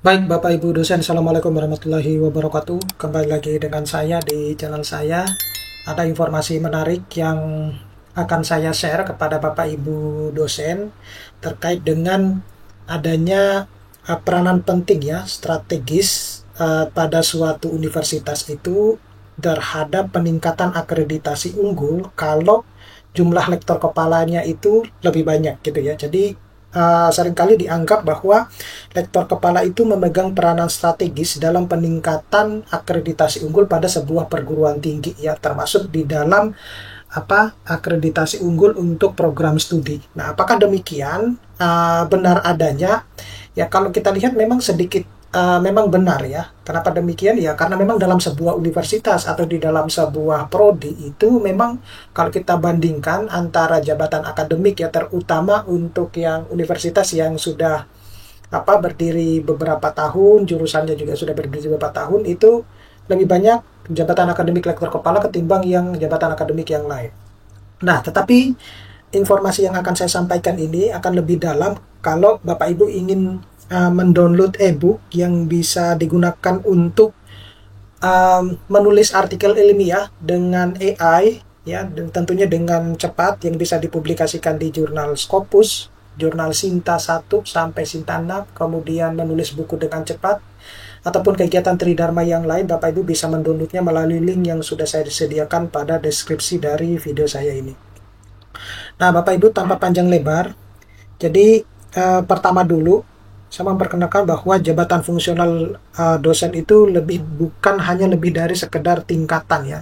Baik, Bapak Ibu dosen, Assalamualaikum warahmatullahi wabarakatuh. Kembali lagi dengan saya di channel saya. Ada informasi menarik yang akan saya share kepada Bapak Ibu dosen terkait dengan adanya peranan penting ya, strategis pada suatu universitas itu terhadap peningkatan akreditasi unggul kalau jumlah lektor kepalanya itu lebih banyak gitu ya. Jadi seringkali dianggap bahwa lektor kepala itu memegang peranan strategis dalam peningkatan akreditasi unggul pada sebuah perguruan tinggi ya, termasuk di dalam akreditasi unggul untuk program studi. Nah, apakah demikian benar adanya? Ya, kalau kita lihat memang sedikit memang benar ya. Kenapa demikian? Ya, karena memang dalam sebuah universitas atau di dalam sebuah prodi itu memang kalau kita bandingkan antara jabatan akademik ya, terutama untuk yang universitas yang sudah berdiri beberapa tahun, jurusannya juga sudah berdiri beberapa tahun, itu lebih banyak jabatan akademik lektor kepala ketimbang yang jabatan akademik yang lain. Nah, tetapi informasi yang akan saya sampaikan ini akan lebih dalam kalau Bapak Ibu ingin mendownload e-book yang bisa digunakan untuk menulis artikel ilmiah dengan AI ya, dan tentunya dengan cepat yang bisa dipublikasikan di jurnal Scopus, jurnal Sinta 1 sampai Sinta 6, kemudian menulis buku dengan cepat, ataupun kegiatan Tridharma yang lain, Bapak Ibu bisa mendownloadnya melalui link yang sudah saya sediakan pada deskripsi dari video saya ini. Nah, Bapak Ibu, tanpa panjang lebar, jadi pertama dulu saya memperkenalkan bahwa jabatan fungsional dosen itu bukan hanya lebih dari sekedar tingkatan ya.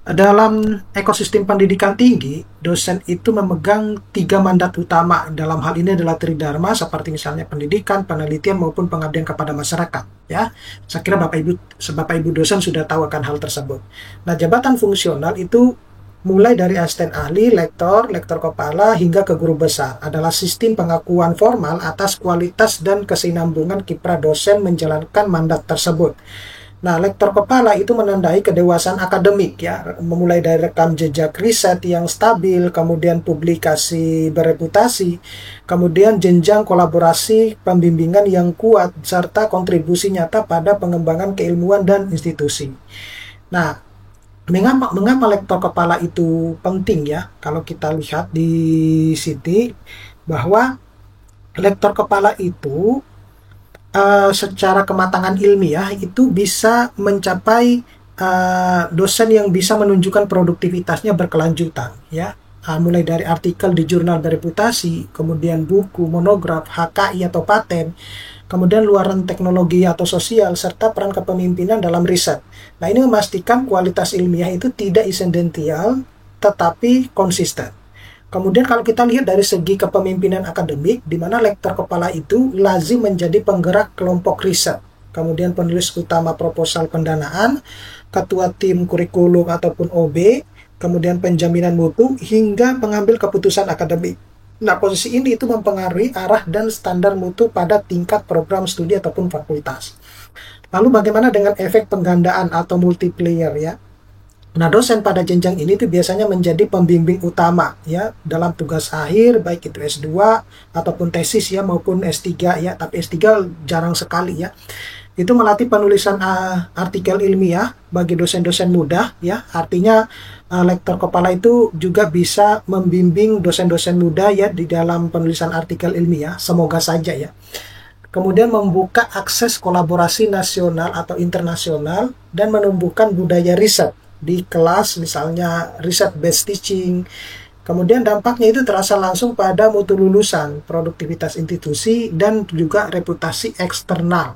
Dalam ekosistem pendidikan tinggi, dosen itu memegang 3 mandat utama. Dalam hal ini adalah Tridharma, seperti misalnya pendidikan, penelitian, maupun pengabdian kepada masyarakat. Ya, saya kira Bapak Ibu dosen sudah tahu akan hal tersebut. Nah, jabatan fungsional itu mulai dari asisten ahli, lektor kepala, hingga ke guru besar. Adalah sistem pengakuan formal atas kualitas dan kesinambungan kiprah dosen menjalankan mandat tersebut. Nah, lektor kepala itu menandai kedewasaan akademik ya, memulai dari rekam jejak riset yang stabil, kemudian publikasi bereputasi, kemudian jenjang kolaborasi pembimbingan yang kuat, serta kontribusi nyata pada pengembangan keilmuan dan institusi. Nah, mengapa lektor kepala itu penting ya? Kalau kita lihat di sini bahwa lektor kepala itu secara kematangan ilmiah itu bisa mencapai dosen yang bisa menunjukkan produktivitasnya berkelanjutan ya, mulai dari artikel di jurnal bereputasi, kemudian buku, monograf, HKI atau paten, kemudian luaran teknologi atau sosial, serta peran kepemimpinan dalam riset. Nah, ini memastikan kualitas ilmiah itu tidak insidental tetapi konsisten. Kemudian kalau kita lihat dari segi kepemimpinan akademik, di mana lektor kepala itu lazim menjadi penggerak kelompok riset, kemudian penulis utama proposal pendanaan, ketua tim kurikulum ataupun OB, kemudian penjaminan mutu, hingga pengambil keputusan akademik. Nah, posisi ini itu mempengaruhi arah dan standar mutu pada tingkat program studi ataupun fakultas. Lalu bagaimana dengan efek penggandaan atau multiplier ya? Nah, dosen pada jenjang ini tuh biasanya menjadi pembimbing utama ya dalam tugas akhir, baik itu S2 ataupun tesis ya, maupun S3 ya, tapi S3 jarang sekali ya. Itu melatih penulisan artikel ilmiah bagi dosen-dosen muda ya. Artinya lektor kepala itu juga bisa membimbing dosen-dosen muda ya di dalam penulisan artikel ilmiah, semoga saja ya. Kemudian membuka akses kolaborasi nasional atau internasional dan menumbuhkan budaya riset di kelas, misalnya riset based teaching. Kemudian dampaknya itu terasa langsung pada mutu lulusan, produktivitas institusi, dan juga reputasi eksternal.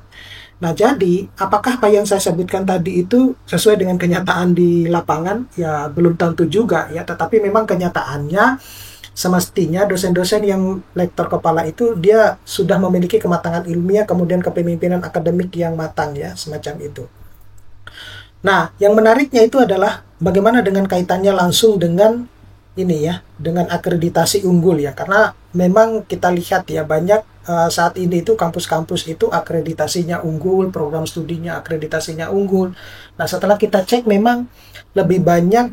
Nah, jadi apakah apa yang saya sebutkan tadi itu sesuai dengan kenyataan di lapangan? Ya, belum tentu juga ya, tetapi memang kenyataannya semestinya dosen-dosen yang lektor kepala itu dia sudah memiliki kematangan ilmiah, kemudian kepemimpinan akademik yang matang ya, semacam itu. Nah, yang menariknya itu adalah bagaimana dengan kaitannya langsung dengan ini ya, dengan akreditasi unggul ya. Karena memang kita lihat ya, banyak saat ini itu kampus-kampus itu akreditasinya unggul, program studinya akreditasinya unggul. Nah, setelah kita cek memang lebih banyak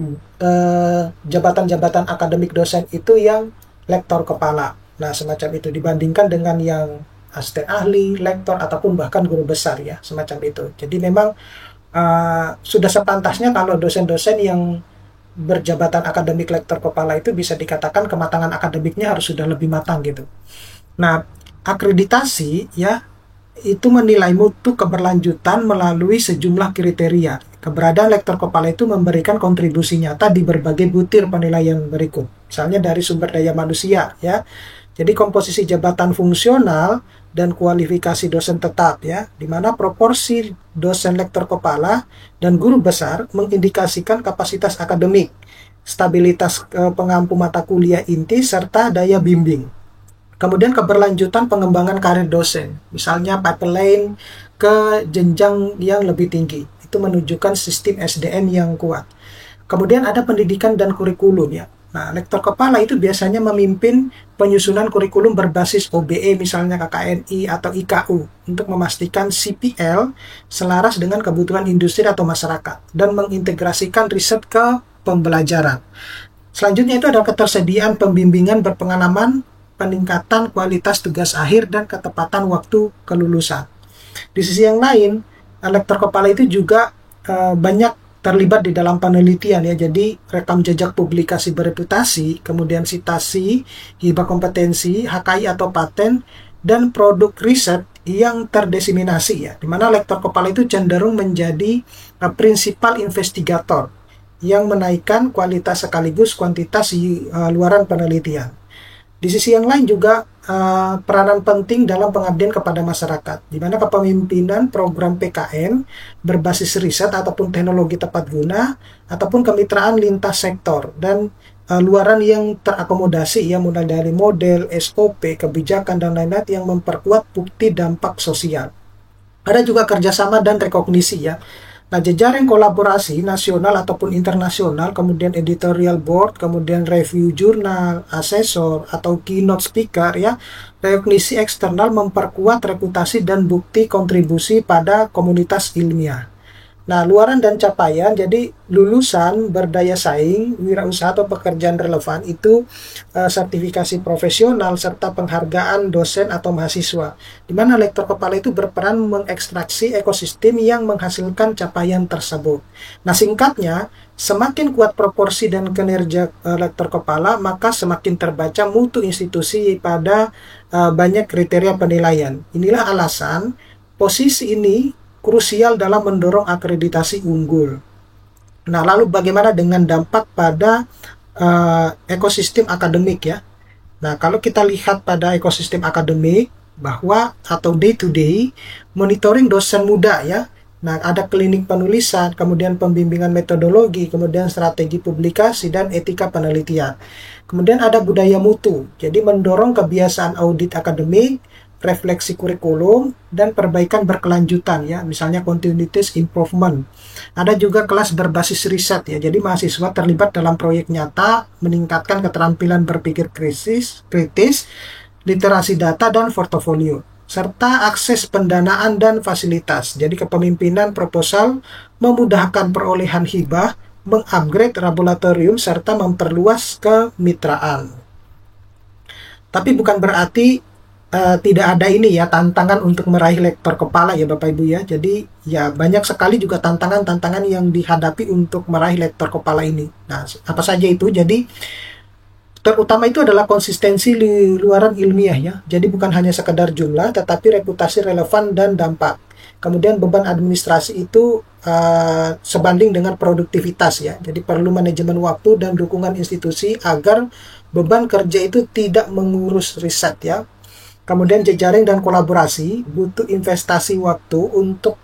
jabatan-jabatan akademik dosen itu yang lektor kepala. Nah, semacam itu dibandingkan dengan yang asisten ahli, lektor, ataupun bahkan guru besar ya, semacam itu. Jadi memang sudah sepantasnya kalau dosen-dosen yang berjabatan akademik lektor kepala itu bisa dikatakan kematangan akademiknya harus sudah lebih matang gitu. Nah, akreditasi ya itu menilai mutu keberlanjutan melalui sejumlah kriteria. Keberadaan lektor kepala itu memberikan kontribusi nyata di berbagai butir penilaian berikut. Misalnya dari sumber daya manusia ya. Jadi komposisi jabatan fungsional dan kualifikasi dosen tetap ya, di mana proporsi dosen lektor kepala dan guru besar mengindikasikan kapasitas akademik, stabilitas pengampu mata kuliah inti serta daya bimbing. Kemudian keberlanjutan pengembangan karir dosen, misalnya pipeline ke jenjang yang lebih tinggi, itu menunjukkan sistem SDM yang kuat. Kemudian ada pendidikan dan kurikulum ya. Nah, lektor kepala itu biasanya memimpin penyusunan kurikulum berbasis OBE, misalnya KKNI atau IKU, untuk memastikan CPL selaras dengan kebutuhan industri atau masyarakat, dan mengintegrasikan riset ke pembelajaran. Selanjutnya itu ada ketersediaan pembimbingan berpengalaman, peningkatan kualitas tugas akhir, dan ketepatan waktu kelulusan. Di sisi yang lain, lektor kepala itu juga banyak terlibat di dalam penelitian ya, jadi rekam jejak publikasi bereputasi, kemudian citasi, hibah kompetensi, HKI atau paten, dan produk riset yang terdiseminasi ya, dimana lektor kepala itu cenderung menjadi prinsipal investigator yang menaikkan kualitas sekaligus kuantitas luaran penelitian. Di sisi yang lain juga peranan penting dalam pengabdian kepada masyarakat, di mana kepemimpinan program PKN berbasis riset ataupun teknologi tepat guna, ataupun kemitraan lintas sektor dan luaran yang terakomodasi ya, mulai dari model, SOP, kebijakan, dan lain-lain yang memperkuat bukti dampak sosial. Ada juga kerjasama dan rekognisi ya. Nah, jejaring kolaborasi nasional ataupun internasional, kemudian editorial board, kemudian review jurnal, asesor, atau keynote speaker ya, rekognisi eksternal memperkuat reputasi dan bukti kontribusi pada komunitas ilmiah. Nah, luaran dan capaian, jadi lulusan berdaya saing, wirausaha atau pekerjaan relevan itu sertifikasi profesional serta penghargaan dosen atau mahasiswa, di mana lektor kepala itu berperan mengekstraksi ekosistem yang menghasilkan capaian tersebut. Nah, singkatnya, semakin kuat proporsi dan kinerja lektor kepala, maka semakin terbaca mutu institusi pada banyak kriteria penilaian. Inilah alasan posisi ini krusial dalam mendorong akreditasi unggul. Nah, lalu bagaimana dengan dampak pada ekosistem akademik ya? Nah, kalau kita lihat pada ekosistem akademik, bahwa atau day to day monitoring dosen muda ya. Nah, ada klinik penulisan, kemudian pembimbingan metodologi, kemudian strategi publikasi, dan etika penelitian. Kemudian ada budaya mutu, jadi mendorong kebiasaan audit akademik, refleksi kurikulum, dan perbaikan berkelanjutan ya, misalnya continuous improvement. Ada juga kelas berbasis riset ya, jadi mahasiswa terlibat dalam proyek nyata, meningkatkan keterampilan berpikir kritis, literasi data dan portofolio, serta akses pendanaan dan fasilitas. Jadi kepemimpinan proposal, memudahkan perolehan hibah, mengupgrade laboratorium, serta memperluas kemitraan. Tapi bukan berarti tidak ada ini ya, tantangan untuk meraih lektor kepala ya Bapak Ibu ya. Jadi ya banyak sekali juga tantangan-tantangan yang dihadapi untuk meraih lektor kepala ini. Nah, apa saja itu? Jadi terutama itu adalah konsistensi luaran ilmiah ya. Jadi bukan hanya sekedar jumlah, tetapi reputasi relevan dan dampak. Kemudian beban administrasi itu sebanding dengan produktivitas ya. Jadi perlu manajemen waktu dan dukungan institusi agar beban kerja itu tidak mengurus riset ya. Kemudian jejaring dan kolaborasi, butuh investasi waktu untuk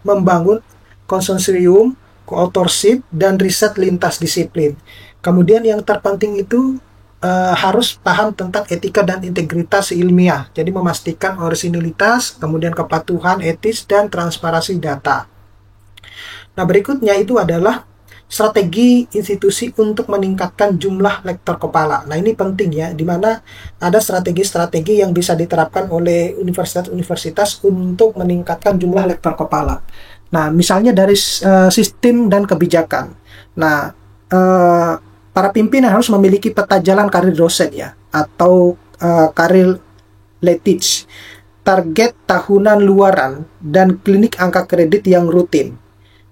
membangun konsorsium, co-authorship, dan riset lintas disiplin. Kemudian yang terpenting itu harus paham tentang etika dan integritas ilmiah. Jadi memastikan orisinilitas, kemudian kepatuhan etis, dan transparansi data. Nah, berikutnya itu adalah strategi institusi untuk meningkatkan jumlah lektor kepala. Nah, ini penting ya, di mana ada strategi-strategi yang bisa diterapkan oleh universitas-universitas untuk meningkatkan jumlah lektor kepala. Nah, misalnya dari sistem dan kebijakan. Nah, para pimpinan harus memiliki peta jalan karir dosen ya, atau karir LETIC, target tahunan luaran, dan klinik angka kredit yang rutin.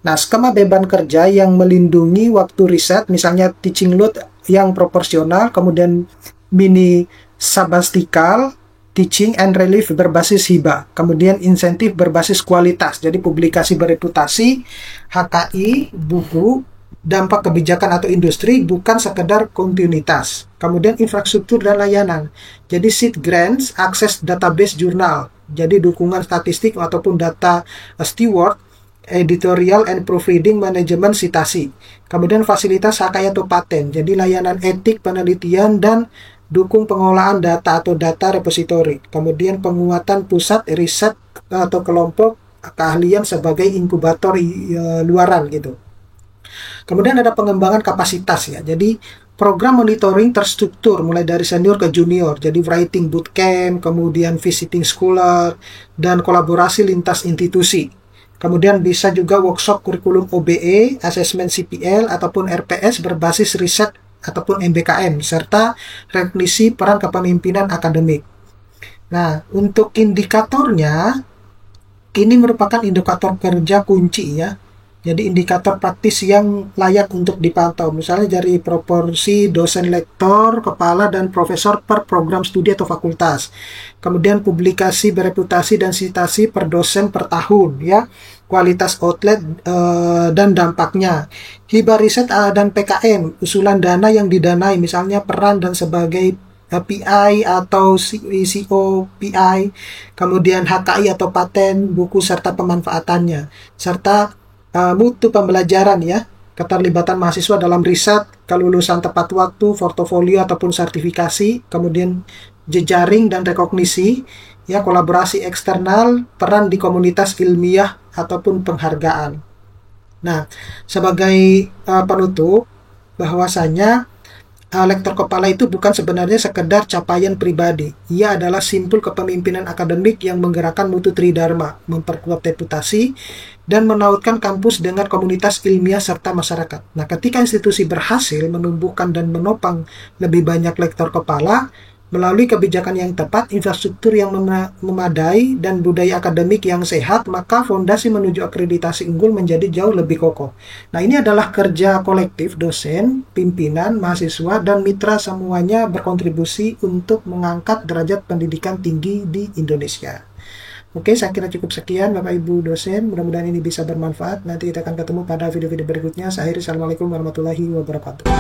Nah, skema beban kerja yang melindungi waktu riset, misalnya teaching load yang proporsional, kemudian mini sabbatikal, teaching and relief berbasis hibah, kemudian insentif berbasis kualitas, jadi publikasi bereputasi, HKI, buku, dampak kebijakan atau industri, bukan sekedar kontinuitas. Kemudian infrastruktur dan layanan, jadi seed grants, akses database jurnal, jadi dukungan statistik ataupun data steward, editorial and proofreading manajemen sitasi. Kemudian fasilitas HKI atau paten, jadi layanan etik penelitian dan dukung pengelolaan data atau data repository. Kemudian penguatan pusat riset atau kelompok keahlian sebagai inkubator luaran gitu. Kemudian ada pengembangan kapasitas ya. Jadi program monitoring terstruktur mulai dari senior ke junior. Jadi writing bootcamp, kemudian visiting scholar, dan kolaborasi lintas institusi. Kemudian bisa juga workshop kurikulum OBE, asesmen CPL, ataupun RPS berbasis riset ataupun MBKM, serta rekognisi peran kepemimpinan akademik. Nah, untuk indikatornya, ini merupakan indikator kerja kunci ya. Jadi indikator praktis yang layak untuk dipantau. Misalnya dari proporsi dosen lektor, kepala, dan profesor per program studi atau fakultas. Kemudian publikasi bereputasi dan sitasi per dosen per tahun ya. Kualitas outlet dan dampaknya. Hibah riset dan PKM, usulan dana yang didanai, misalnya peran dan sebagai PI atau CO PI, kemudian HKI atau paten, buku serta pemanfaatannya, serta mutu pembelajaran ya, keterlibatan mahasiswa dalam riset, kelulusan tepat waktu, portofolio ataupun sertifikasi, kemudian jejaring dan rekognisi, ya, kolaborasi eksternal, peran di komunitas ilmiah ataupun penghargaan. Nah, sebagai penutup, bahwasanya lektor kepala itu bukan sebenarnya sekedar capaian pribadi. Ia adalah simpul kepemimpinan akademik yang menggerakkan mutu tridharma, memperkuat reputasi, dan menautkan kampus dengan komunitas ilmiah serta masyarakat. Nah, ketika institusi berhasil menumbuhkan dan menopang lebih banyak lektor kepala, melalui kebijakan yang tepat, infrastruktur yang memadai, dan budaya akademik yang sehat, maka fondasi menuju akreditasi unggul menjadi jauh lebih kokoh. Nah, ini adalah kerja kolektif dosen, pimpinan, mahasiswa, dan mitra semuanya berkontribusi untuk mengangkat derajat pendidikan tinggi di Indonesia. Oke, saya kira cukup sekian Bapak Ibu dosen. Mudah-mudahan ini bisa bermanfaat. Nanti kita akan ketemu pada video-video berikutnya. Saya akhiri. Assalamualaikum warahmatullahi wabarakatuh.